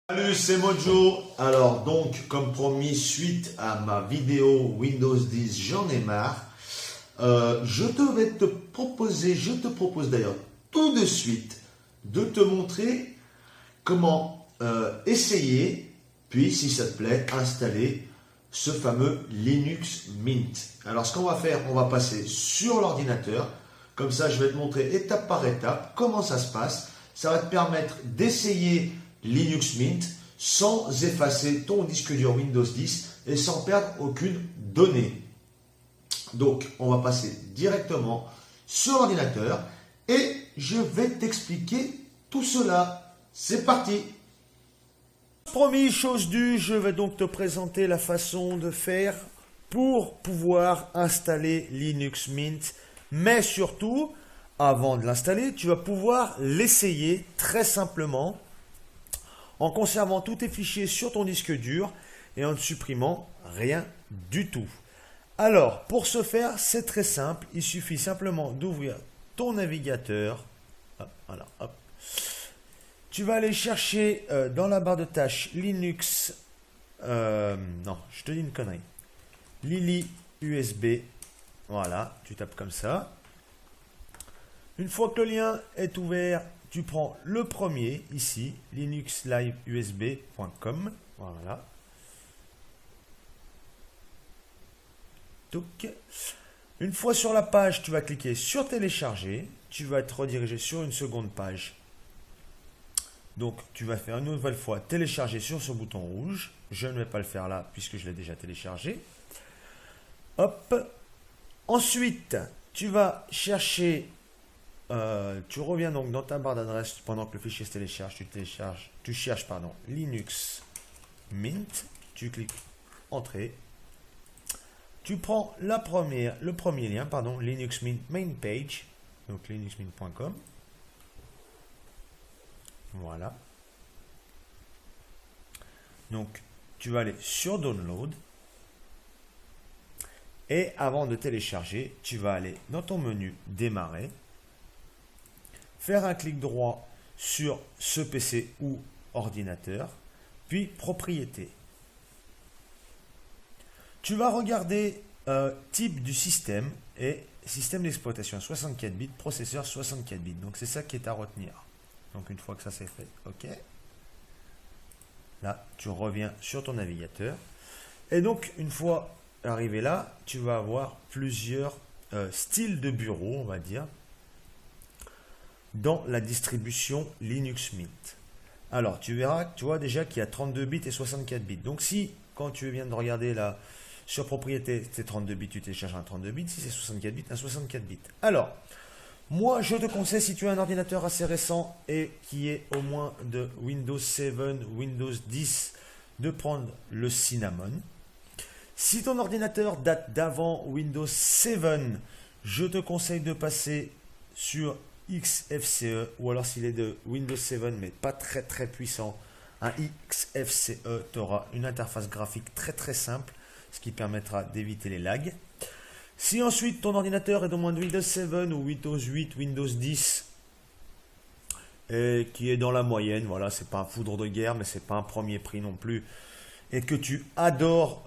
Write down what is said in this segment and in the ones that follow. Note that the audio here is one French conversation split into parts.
Salut, c'est Mojo. Alors donc, comme promis, suite à ma vidéo Windows 10, j'en ai marre. Je te propose d'ailleurs tout de suite de te montrer comment essayer, puis si ça te plaît, installer ce fameux Linux Mint. Alors ce qu'on va faire, on va passer sur l'ordinateur. Comme ça, je vais te montrer étape par étape comment ça se passe. Ça va te permettre d'essayer Linux Mint sans effacer ton disque dur Windows 10 et sans perdre aucune donnée. Donc, on va passer directement sur l'ordinateur et je vais t'expliquer tout cela. C'est parti! Promis, chose due, je vais donc te présenter la façon de faire pour pouvoir installer Linux Mint. Mais surtout, avant de l'installer, tu vas pouvoir l'essayer très simplement en conservant tous tes fichiers sur ton disque dur et en ne supprimant rien du tout. Alors, pour ce faire, c'est très simple. Il suffit simplement d'ouvrir ton navigateur. Hop, voilà, hop. Tu vas aller chercher dans la barre de tâches Linux. Non, je te dis une connerie. Lili USB. Voilà, tu tapes comme ça. Une fois que le lien est ouvert, tu prends le premier ici, linuxliveusb.com. Voilà. Donc, une fois sur la page, tu vas cliquer sur télécharger. Tu vas être redirigé sur une seconde page. Donc, tu vas faire une nouvelle fois télécharger sur ce bouton rouge. Je ne vais pas le faire là puisque je l'ai déjà téléchargé. Hop. Ensuite, tu vas chercher. Tu reviens donc dans ta barre d'adresse pendant que le fichier se télécharge. Tu cherches Linux Mint. Tu cliques Entrée. Tu prends le premier lien, Linux Mint Main Page, donc linuxmint.com. Voilà. Donc, tu vas aller sur Download. Et avant de télécharger, tu vas aller dans ton menu Démarrer. Faire un clic droit sur ce PC ou ordinateur, puis Propriétés. Tu vas regarder type du système et système d'exploitation 64 bits, processeur 64 bits. Donc c'est ça qui est à retenir. Donc une fois que ça c'est fait, ok. Là, tu reviens sur ton navigateur. Et donc une fois arrivé là, tu vas avoir plusieurs styles de bureau, on va dire, dans la distribution Linux Mint. Alors, tu verras, tu vois déjà qu'il y a 32 bits et 64 bits. Donc, si, quand tu viens de regarder là, sur propriété, c'est 32 bits, tu télécharges un 32 bits. Si c'est 64 bits, un 64 bits. Alors, moi, je te conseille, si tu as un ordinateur assez récent et qui est au moins de Windows 7, Windows 10, de prendre le Cinnamon. Si ton ordinateur date d'avant Windows 7, je te conseille de passer sur XFCE, ou alors s'il est de Windows 7 mais pas très puissant, un XFCE, tu auras une interface graphique très simple, ce qui permettra d'éviter les lags. Si ensuite ton ordinateur est au moins de Windows 7 ou Windows 8, Windows 10 et qui est dans la moyenne, voilà, c'est pas un foudre de guerre mais c'est pas un premier prix non plus, et que tu adores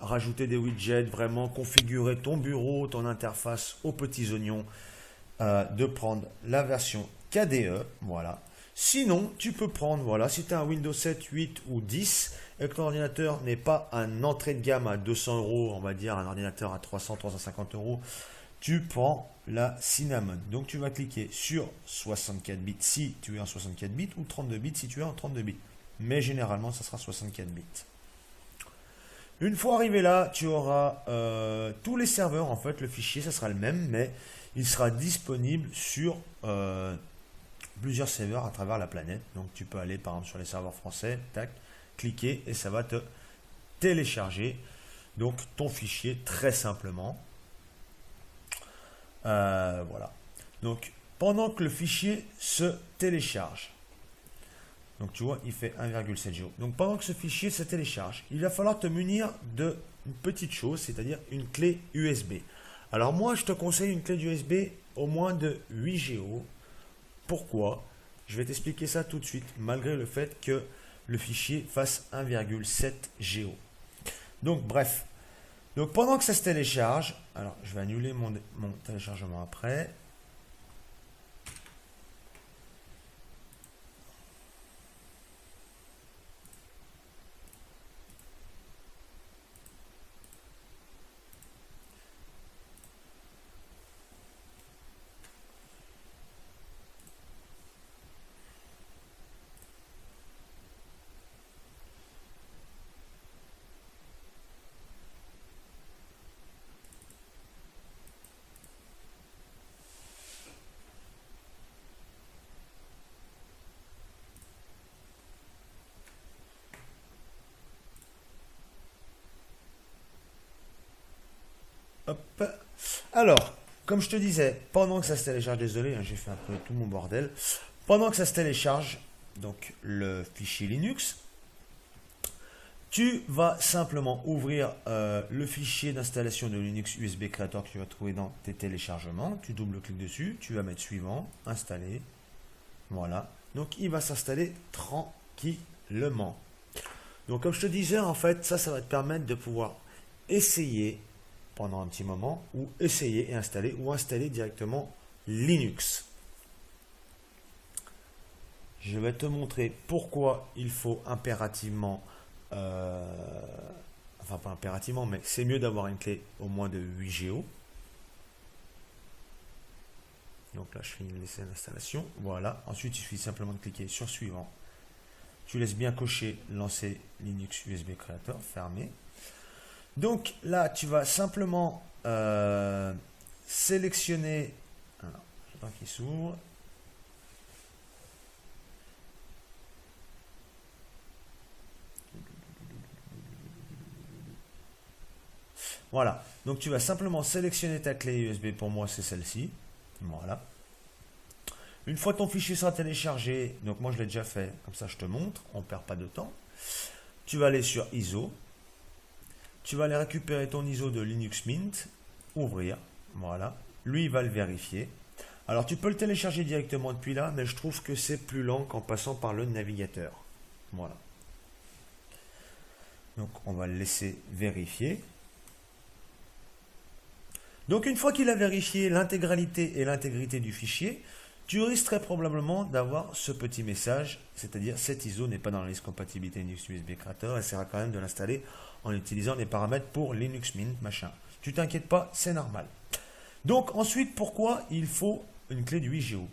rajouter des widgets, vraiment configurer ton bureau, ton interface aux petits oignons, de prendre la version KDE, voilà. Sinon, tu peux prendre, voilà, si tu as un Windows 7, 8 ou 10 et que ton ordinateur n'est pas un entrée de gamme à 200 euros, on va dire un ordinateur à 300, 350 euros, tu prends la Cinnamon. Donc, tu vas cliquer sur 64 bits si tu es en 64 bits ou 32 bits si tu es en 32 bits. Mais généralement, ça sera 64 bits. Une fois arrivé là, tu auras tous les serveurs, en fait, le fichier, ça sera le même, mais il sera disponible sur plusieurs serveurs à travers la planète. Donc tu peux aller par exemple sur les serveurs français, tac, cliquer et ça va te télécharger donc ton fichier très simplement. Voilà. Donc pendant que le fichier se télécharge, donc tu vois, il fait 1,7 Go. Donc pendant que ce fichier se télécharge, il va falloir te munir d'une petite chose, c'est-à-dire une clé USB. Alors moi, je te conseille une clé USB au moins de 8 Go. Pourquoi? Je vais t'expliquer ça tout de suite, malgré le fait que le fichier fasse 1,7 Go. Donc bref, donc pendant que ça se télécharge, alors je vais annuler mon téléchargement après. Hop. Alors, comme je te disais, pendant que ça se télécharge, désolé, hein, j'ai fait un peu tout mon bordel. Pendant que ça se télécharge, donc le fichier Linux, tu vas simplement ouvrir le fichier d'installation de Linux USB Creator que tu vas trouver dans tes téléchargements. Tu double-cliques dessus, tu vas mettre suivant, installer. Voilà. Donc il va s'installer tranquillement. Donc comme je te disais, en fait, ça va te permettre de pouvoir essayer pendant un petit moment, ou essayer et installer, ou installer directement Linux. Je vais te montrer pourquoi il faut impérativement, enfin pas impérativement, mais c'est mieux d'avoir une clé au moins de 8 Go. Donc là, je finis de laisser l'installation. Voilà. Ensuite, il suffit simplement de cliquer sur suivant. Tu laisses bien cocher lancer Linux USB Creator, fermé. Donc là, tu vas simplement sélectionner. Alors, j'attends qu'il s'ouvre. Voilà. Donc tu vas simplement sélectionner ta clé USB. Pour moi, c'est celle-ci. Voilà. Une fois ton fichier sera téléchargé, donc moi je l'ai déjà fait, comme ça je te montre, on ne perd pas de temps. Tu vas aller sur ISO. Tu vas aller récupérer ton ISO de Linux Mint, ouvrir, voilà. Lui, il va le vérifier. Alors, tu peux le télécharger directement depuis là, mais je trouve que c'est plus lent qu'en passant par le navigateur. Voilà. Donc, on va le laisser vérifier. Donc, une fois qu'il a vérifié l'intégralité et l'intégrité du fichier, tu risques très probablement d'avoir ce petit message, c'est-à-dire cet ISO n'est pas dans la liste compatibilité Linux USB Creator, et essaiera quand même de l'installer en utilisant les paramètres pour Linux Mint, machin. Tu t'inquiètes pas, c'est normal. Donc ensuite, pourquoi il faut une clé de 8 Go?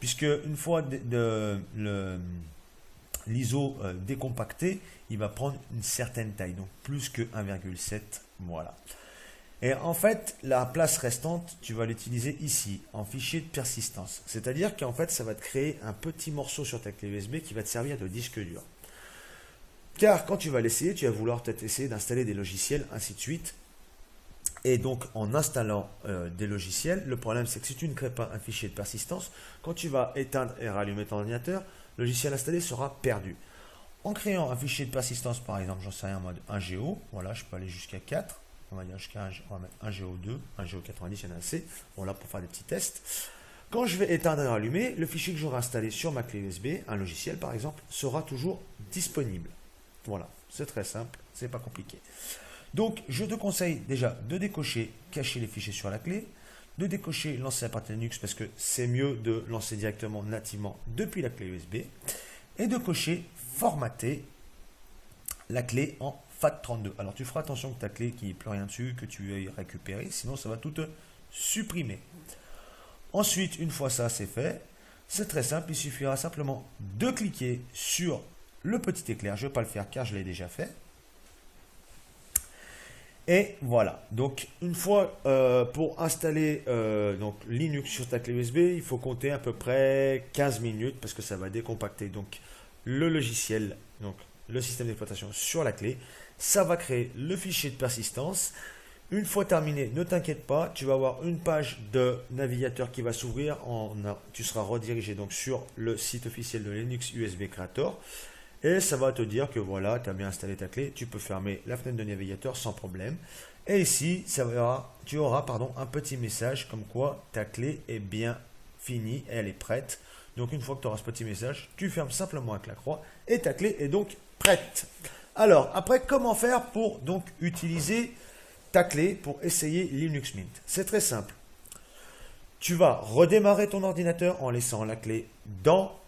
Puisque une fois l'ISO décompacté, il va prendre une certaine taille, donc plus que 1,7, voilà. Et en fait, la place restante, tu vas l'utiliser ici, en fichier de persistance. C'est-à-dire qu'en fait, ça va te créer un petit morceau sur ta clé USB qui va te servir de disque dur. Car quand tu vas l'essayer, tu vas vouloir peut-être essayer d'installer des logiciels, ainsi de suite. Et donc, en installant des logiciels, le problème, c'est que si tu ne crées pas un fichier de persistance, quand tu vas éteindre et rallumer ton ordinateur, le logiciel installé sera perdu. En créant un fichier de persistance, par exemple, j'en sais rien, en mode 1 Go, voilà, je peux aller jusqu'à 4. On va dire jusqu'à on va mettre 1 Go2, 1 Go90, il y en a assez. Voilà, pour faire des petits tests. Quand je vais éteindre et rallumer, le fichier que j'aurai installé sur ma clé USB, un logiciel par exemple, sera toujours disponible. Voilà, c'est très simple, c'est pas compliqué. Donc, je te conseille déjà de décocher, cacher les fichiers sur la clé, de décocher lancer à partir de Linux parce que c'est mieux de lancer directement nativement depuis la clé USB, et de cocher formater la clé en FAT32. Alors tu feras attention que ta clé qu'il n'y ait plus rien dessus, que tu veuilles récupérer, sinon ça va tout te supprimer. Ensuite, une fois ça c'est fait, c'est très simple, il suffira simplement de cliquer sur le petit éclair. Je ne vais pas le faire car je l'ai déjà fait. Et voilà, donc une fois pour installer donc Linux sur ta clé USB, il faut compter à peu près 15 minutes parce que ça va décompacter donc le logiciel, donc le système d'exploitation sur la clé. Ça va créer le fichier de persistance. Une fois terminé, ne t'inquiète pas, tu vas avoir une page de navigateur qui va s'ouvrir. Tu seras redirigé donc sur le site officiel de Linux USB Creator. Et ça va te dire que voilà, tu as bien installé ta clé. Tu peux fermer la fenêtre de navigateur sans problème. Et ici, tu auras un petit message comme quoi ta clé est bien finie, elle est prête. Donc une fois que tu auras ce petit message, tu fermes simplement avec la croix et ta clé est donc prête. Alors après, comment faire pour donc utiliser ta clé pour essayer Linux Mint? C'est très simple. Tu vas redémarrer ton ordinateur en laissant la clé dans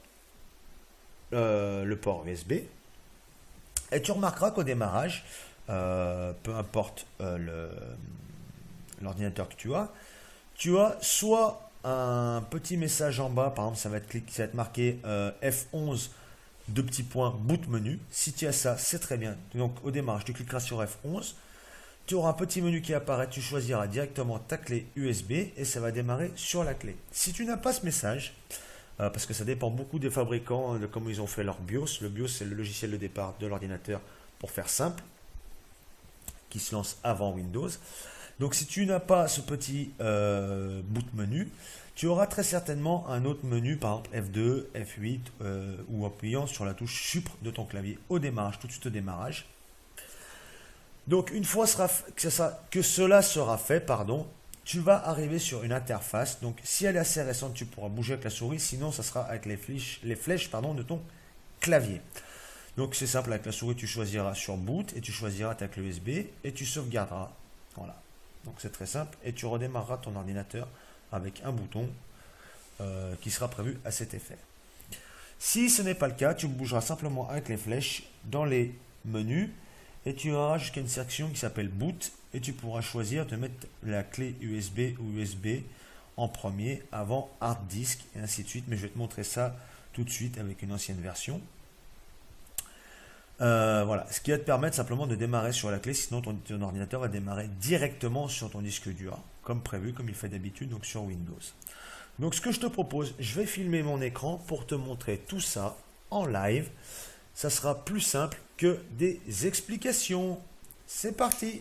le port USB. Et tu remarqueras qu'au démarrage, peu importe l'ordinateur que tu as soit un petit message en bas, par exemple ça va être marqué F11, deux petits points, boot menu. Si tu as ça, c'est très bien. Donc au démarrage, tu cliqueras sur F11. Tu auras un petit menu qui apparaît, tu choisiras directement ta clé USB et ça va démarrer sur la clé. Si tu n'as pas ce message, parce que ça dépend beaucoup des fabricants de comment ils ont fait leur BIOS. Le BIOS, c'est le logiciel de départ de l'ordinateur, pour faire simple, qui se lance avant Windows. Donc si tu n'as pas ce petit boot menu, tu auras très certainement un autre menu, par exemple F2, F8, ou en appuyant sur la touche Supr de ton clavier au démarrage, tout de suite au démarrage. Donc une fois que cela sera fait, tu vas arriver sur une interface. Donc si elle est assez récente, tu pourras bouger avec la souris, sinon ça sera avec les flèches de ton clavier. Donc c'est simple, avec la souris tu choisiras sur boot et tu choisiras ta clé USB et tu sauvegarderas. Voilà. Donc c'est très simple et tu redémarreras ton ordinateur avec un bouton qui sera prévu à cet effet. Si ce n'est pas le cas, tu bougeras simplement avec les flèches dans les menus et tu auras jusqu'à une section qui s'appelle boot et tu pourras choisir de mettre la clé USB ou USB en premier avant hard disk et ainsi de suite. Mais je vais te montrer ça tout de suite avec une ancienne version. Voilà, ce qui va te permettre simplement de démarrer sur la clé, sinon ton ordinateur va démarrer directement sur ton disque dur, comme prévu, comme il fait d'habitude, donc sur Windows. Donc ce que je te propose, je vais filmer mon écran pour te montrer tout ça en live. Ça sera plus simple que des explications. C'est parti!